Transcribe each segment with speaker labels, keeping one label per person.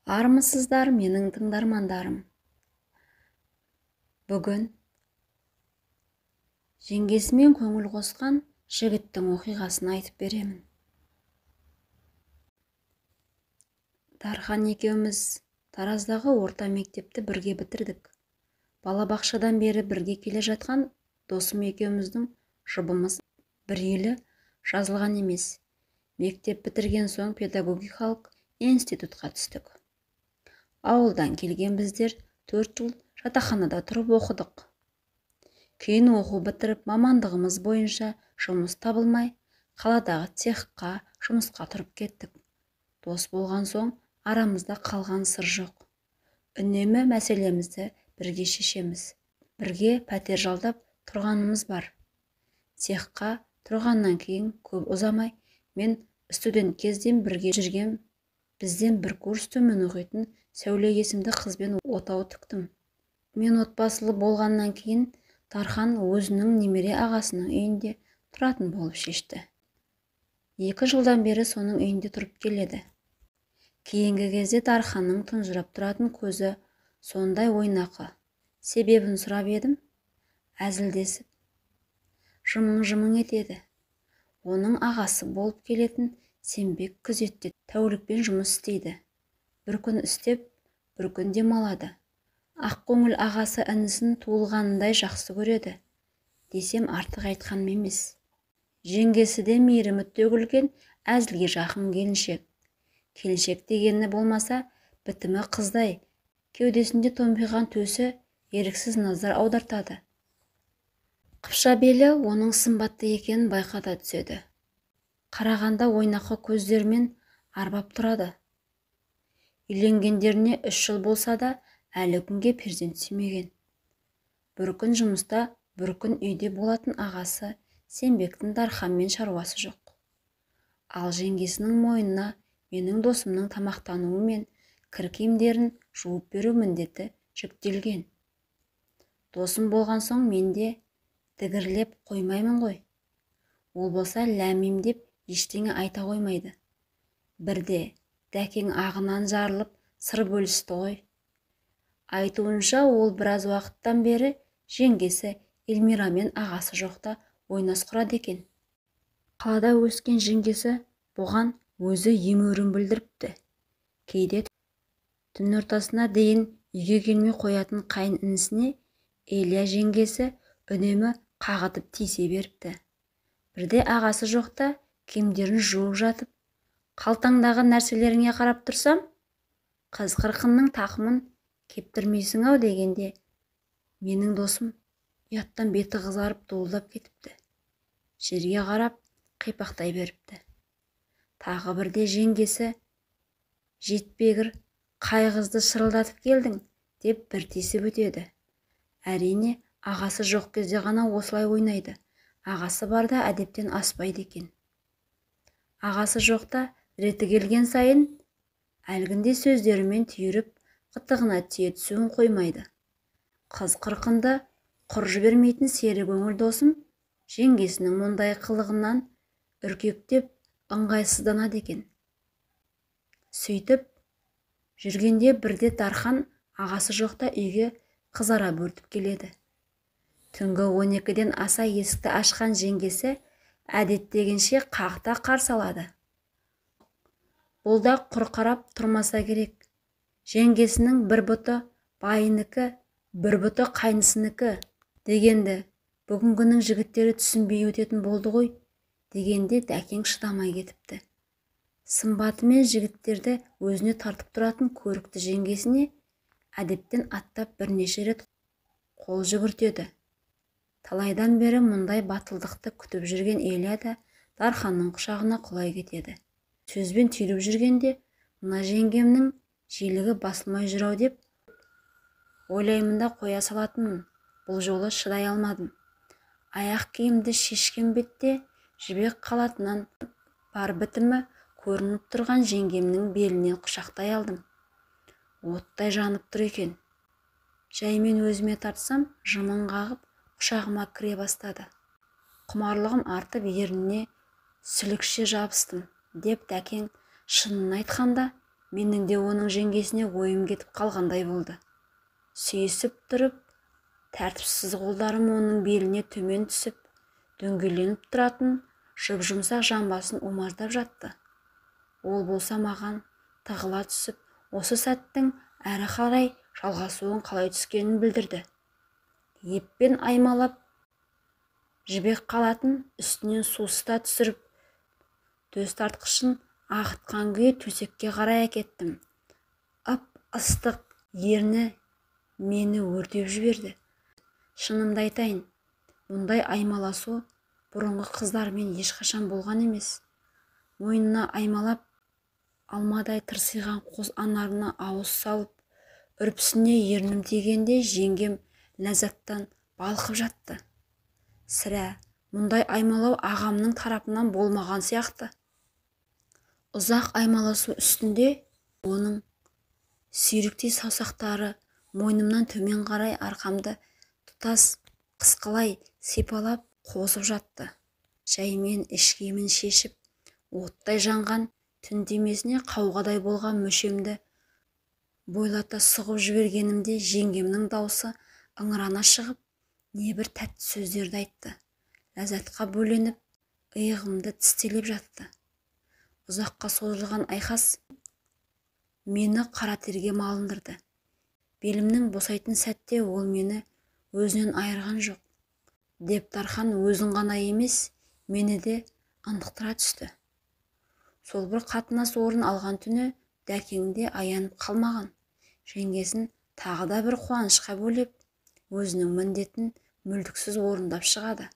Speaker 1: Армысыздар менің тыңдармандарым. Бүгін жеңгесімен көңіл қосқан жігіттің оқиғасын айтып беремін. Дархан екеуміз Тараздағы орта мектепті бірге бітірдік. Балабақшадан бері бірге келе жатқан досым екеуміздің жұбымыз бір үйлі жазылған емес. Мектеп бітірген соң педагогикалық институтқа түстік. Ауылдан келген біздер 4 жыл жатақханада тұрып оқыдық. Кейін оқу бітіріп мамандығымыз бойынша жұмыс табылмай, қаладағы цехқа жұмысқа тұрып кеттік. Дос болған соң арамызда қалған сыр жоқ. Үнемі мәселемізді бірге шешеміз. Бірге пәтер жалдап тұрғанымыз бар. Цехқа тұрғаннан кейін көп ұзамай мен студент кезден бірге жүрген бізден бір курс төмен оқитын Сәуле есімді қызбен отау тіктім. Мен отбасылы болғаннан кейін Дархан өзінің немере ағасының үйінде тұратын болып шешті. 2 жылдан бері соның үйінде тұрып келеді. Кейінгі кезде Дарханның тұнжырап тұратын көзі сондай ойнақы. Себебін сұрап едім, әзілдесіп жымың-жымың етеді. Оның ағасы болып келетін Сембек күзетте тәулікпен жұмыс істейді. Бір күн істеп, бір күн демалады. Ақкөңіл ағасы інісін туылғанындай жақсы көреді. Десем артық айтқаным емес. Жеңгесі де мейірімі төгілген әзілге жақын келіншек. Келіншек дегені болмаса, бітімі қыздай, кеудесінде томпиған төсі еріксіз назар аудартады. Қыпша белі оның сымбатты екенін байқата түседі. Қарағанда ойнақы көздермен арбап тұрады. Үйленгендеріне 3 жыл болса да, әлі күнге перзент сүймеген. Бір күн жұмыста, бір күн үйде болатын ағасы Сембектің Дарханмен шаруасы жоқ. Ал жеңгесінің мойнына менің досымның тамақтануы мен кір киімдерін жуып беру міндеті жүктелген. Досым болған соң мен де дігірлеп қоймаймын ғой. Ол болса ләмим деп ештеңе айта қоймайды. Бірде дәкең ағынан жарылып сыр бөлісті ғой. Айтуынша ол біраз уақыттан бері жеңгесі Эльмира мен ағасы жоқта ойнас құрады екен. Қалада өскен жеңгесі бұған өзі емеурін білдіріпті. Кейде түн ортасына дейін үйге келмей қоятын қайын інісіне Элия жеңгесі үнемі қағытып тиісе беріпті. Бірде ағасы жоқта киімдерін жуып жатып, қалтаңдағы нәрселеріңе қарап тұрсам, қыз қырқынның тақымын кептірмейсің ау дегенде, менің досым ұяттан беті қызарып дуылдап кетіпті. Жерге қарап қипақтай беріпті. Тағы бірде жеңгесі, жетпегір қай қызды шырылдатып келдің деп бір тиісіп өтеді. Әрине, ағасы жоқ кезде ғана осылай ойнайды. Ағасы барда әдептен аспайды екен. Ағасы жоқта реті келген сайын әлгінде сөздерімен түйіріп қытығына тие түсуін қоймайды. Қыз қырқында құр жібермейтін сері көңіл досым жеңгесінің мұндай қылығынан үркектеп ыңғайсызданады екен. Сөйтіп жүргенде бірде Дархан ағасы жоқта үйге қызара бөртіп келеді. Түнгі 12-ден аса есікті ашқан жеңгесі әдеттегенше қақта қарсы алады. Бұл да құр қарап тұрмаса керек. Жеңгесінің бір бұты байынікі, бір бұты қайнысыныкі дегенді бүгінгінің жігіттері түсінбей өтетін болды ғой, дегенде дәкең шыдамай кетіпті. Сымбатымен жігіттерді өзіне тартып тұратын көрікті жеңгесіне әдептен аттап бірнеше рет қол жүгіртеді. Талайдан бері мұндай батылдықты күтіп жүрген Элия да Дарханның құшағына құлай кетеді. Сөзбен түйіліп жүргенде, мына жеңгемнің желігі басылмай жүр ау деп ойлаймында қоя салатынмын. Бұл жолы шыдай алмадым. Аяқ киімді шешкен бетте жібек қалатынан бар бітімі көрініп тұрған жеңгемнің белінен құшақтай алдым. Оттай жанып тұр екен. Жаймен өзіме тартсам, жымың қағып құшағыма кіре бастады. Құмарлығым артып ерніне сүлікше жабыстым деп дәкең шынын айтқанда Менің де оның жеңгесіне ойым кетіп қалғандай болды. Сүйісіп тұрып, тәртіпсіз қолдарым оның беліне төмен түсіп, дөңгеленіп тұратын жұп-жұмсақ жамбасын умаждап жатты. Ол болса маған тығыла түсіп, осы сәттің әрі қарай жалғасуын қалай түскенін білдірді. Еппен аймалап жібек қалатын үстінен сусыта түсіріп, төс тартқышын ағытқан күйі төсекке қарай әкеттім. Ып-ыстық ерні мені өртеп жіберді. Шынымды айтайын, мұндай аймаласу бұрынғы қыздармен ешқашан болған емес. Мойнына аймалап, алмадай тырсиған қос анарына ауыз салып, үрпісіне ернім тигенде жеңгем ләззаттан балқып жатты. Сірә, мұндай аймалау ағамның тарапынан болмаған сияқты. Ұзақ аймаласу үстінде оның сүйріктей саусақтары мойнымнан төмен қарай арқамды тұтас қысқылай сипалап қозып жатты. Жаймен ішкемін шешіп, оттай жанған түн демесіне қауғадай болған мүшемді бойлата сұғып жібергенімде жеңгемнің даусы ыңырана шығып, небір тәтті сөздерді айтты. Ләззатқа бөленіп, иығымды тістелеп жатты. Ұзаққа созылған айқас мені қара терге малындырды. Белімнің босайтын сәтте ол мені өзінен айырған жоқ. Деп Дархан өзін ғана емес, мені де ынтықтыра түсті. Сол бір қатынас орын алған түні Дәкеңде аянып қалмаған. Жеңгесін тағы да бір қуанышқа бөлеп, өзінің міндетін мүлтіксіз орындап шығады.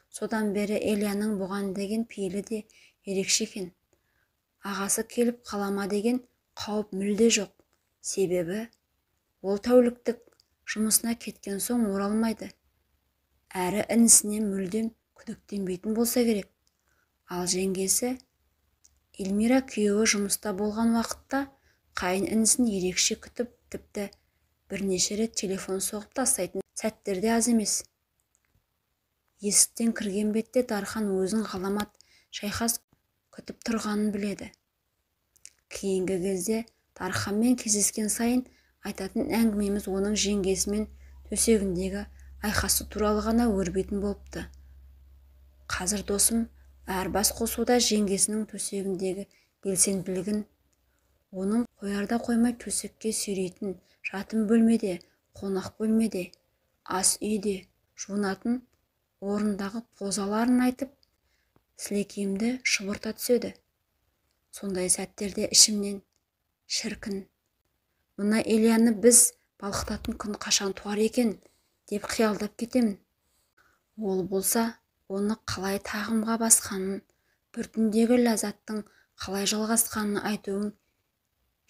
Speaker 1: Содан бері Элияның бұған деген пейілі де ерекше екен. Ағасы келіп қалама деген қауіп мүлде жоқ. Себебі ол тәуліктік жұмысына кеткен соң оралмайды. Әрі інісіне мүлдем күдіктенбейтін болса керек. Ал жеңгесі Эльмира күйеуі жұмыста болған уақытта қайын інісін ерекше күтіп, тіпті бірнеше рет телефон соғып тастайтын сәттерде аз емес. Есіктен кірген бетте Дархан өзін ғаламат шайқас күтіп тұрғанын біледі. Кейінгі кезде Дарханмен кездескен сайын айтатын әңгімеміз оның жеңгесімен төсегіндегі айқасы туралы ғана өрбитін болыпты. Қазір досым әр бас қосуда жеңгесінің төсегіндегі белсенділігін, оның қоярда қоймай төсекке сүйрейтін жатын бөлмеде, қонақ бөлмеде, ас үйде жуынатын орындағы позаларын айтып, сілекейімді шұбырта түседі. Сондай сәттерде ішімнен шіркін, мына Элияны біз балқытатын күн қашан туар екен деп қиялдап кетемін. Ол болса, оны қалай тағымға басқанын, бір түндегі ләззаттың қалай жалғасқанын айтуың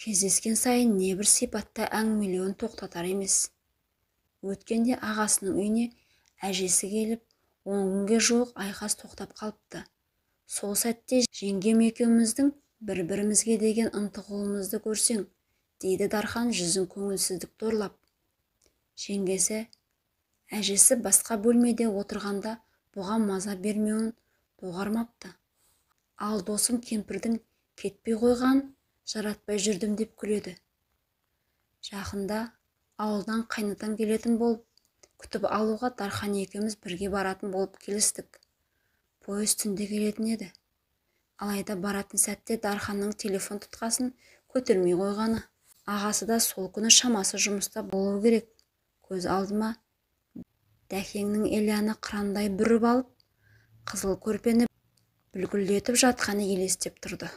Speaker 1: кездескен сайын небір сипатта әңгімелеуін тоқтатар емес. Өткенде ағасының үйіне әжесі келіп, 10 күнге жуық айқас тоқтап қалыпты. Сол сәтте жеңгем екеуміздің бір-бірімізге деген ынтығуымызды көрсең, дейді Дархан жүзін көңілсіздік торлап. Жеңгесі, әжесі басқа бөлмеде отырғанда бұған маза бермеуін доғармапты. Ал досым кемпірдің кетпей қойған жаратпай жүрдім деп күледі. Жақында ауылдан қайнатам келетін болып, күтіп алуға Дархан екеуміз бірге баратын болып келістік. Пойыз түнде келетін еді. Алайда баратын сәтте Дарханның телефон тұтқасын көтермей қойғаны. Ағасы да сол күні шамасы жұмыста болу керек. Көз алдыма Дәкеңнің Элияны қырандай бүріп алып, қызыл көрпені бүлкілдетіп жатқаны елестеп тұрды.